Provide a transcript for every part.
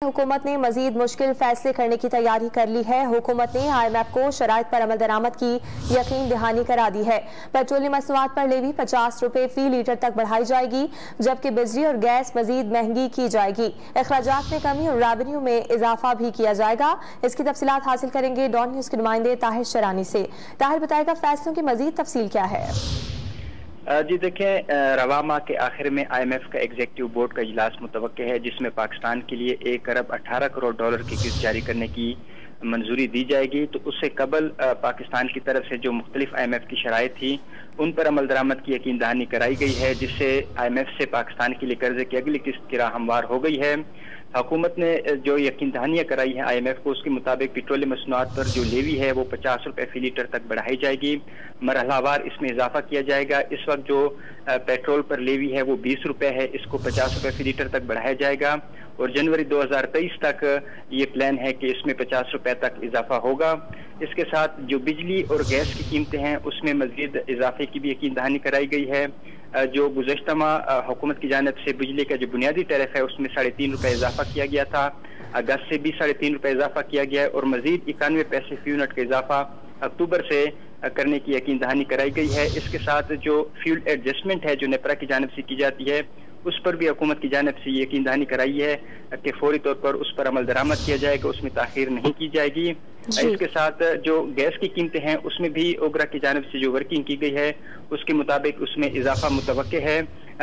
हुकूमत ने मजीद मुश्किल फैसले करने की तैयारी कर ली है। हुकूमत ने IMF को शराइत पर अमल दरामद की यकीन दहानी करा दी है। पेट्रोलियम मसनूआत पर लेवी 50 रुपए फी लीटर तक बढ़ाई जाएगी, जबकि बिजली और गैस मजीद महंगी की जाएगी। अखराजात में कमी और रेवेन्यू में इजाफा भी किया जाएगा। इसकी तफसीलात हासिल करेंगे डॉन न्यूज के नुमाइंदे ताहिर शरानी से। ताहिर, बताएगा फैसलों की मजीद तफसील क्या है? जी देखें, रवा माह के आखिर में IMF का एग्जीक्यूटिव बोर्ड का इजलास मुतवक्के है, जिसमें पाकिस्तान के लिए 1 अरब 18 करोड़ डॉलर की किस्त जारी करने की मंजूरी दी जाएगी। तो उससे कबल पाकिस्तान की तरफ से जो मुख्तलिफ IMF की शराइत थी उन पर अमल दरामद की यकीन दहानी कराई गई है, जिससे IMF से पाकिस्तान के लिए कर्जे की अगली किस्त की राह हमवार हो गई है। हुकूमत ने जो यकीन दहानियाँ कराई है IMF को, उसके मुताबिक पेट्रोलियम मसनूआत पर जो लेवी है वो 50 रुपए फी लीटर तक बढ़ाई जाएगी। मरहलावार इसमें इजाफा किया जाएगा। इस वक्त जो पेट्रोल पर लेवी है वो 20 रुपए है, इसको 50 रुपए फी लीटर तक बढ़ाया जाएगा और जनवरी 2023 तक ये प्लान है कि इसमें 50 रुपए तक इजाफा होगा। इसके साथ जो बिजली और गैस की कीमतें हैं उसमें मजीद इजाफे की भी यकीन दहानी कराई गई है। जो गुज़श्ता माह हुकूमत की जानिब से बिजली का जो बुनियादी टैरिफ है उसमें 3.5 रुपए इजाफा किया गया था। अगस्त से भी 3.5 रुपए इजाफा किया गया है और मजीद 91 पैसे फी यूनिट का इजाफा अक्टूबर से करने की यकीन दहानी कराई गई है। इसके साथ जो फ्यूल एडजस्टमेंट है जो नेपरा की जानिब से की जाती है उस पर भी हुकूमत की जानिब से यकीन दहानी कराई है कि फौरी तौर पर उस पर अमल दरामद किया जाएगा, उसमें ताखीर नहीं की जाएगी। इसके साथ जो गैस की कीमतें हैं उसमें भी ओगरा की जानिब से जो वर्किंग की गई है उसके मुताबिक उसमें इजाफा मुतवक्के है।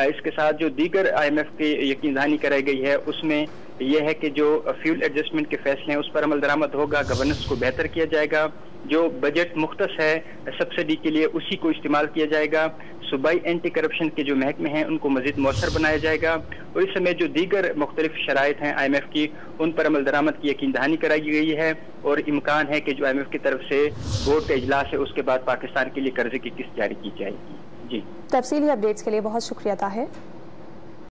इसके साथ जो दीगर IMF की यकीन दहानी कराई गई है उसमें यह है कि जो फ्यूल एडजस्टमेंट के फैसले हैं उस पर अमल दरामद होगा, गवर्नेंस को बेहतर किया जाएगा, जो बजट मुख्तस है सब्सिडी के लिए उसी को इस्तेमाल किया जाएगा, सूबाई एंटी करप्शन के जो महकमे हैं उनको मजीद मौसर बनाया जाएगा और इस समय जो दीगर मुख्तलिफ शराइत हैं IMF की उन पर अमल दरामद की यकीन दहानी कराई गई है और इम्कान है कि जो IMF की तरफ से बोर्ड का इजलास है उसके बाद पाकिस्तान के लिए कर्जे की किस्त जारी की जाएगी। जी, तफसीली अपडेट्स के लिए बहुत शुक्रिया ताहिर।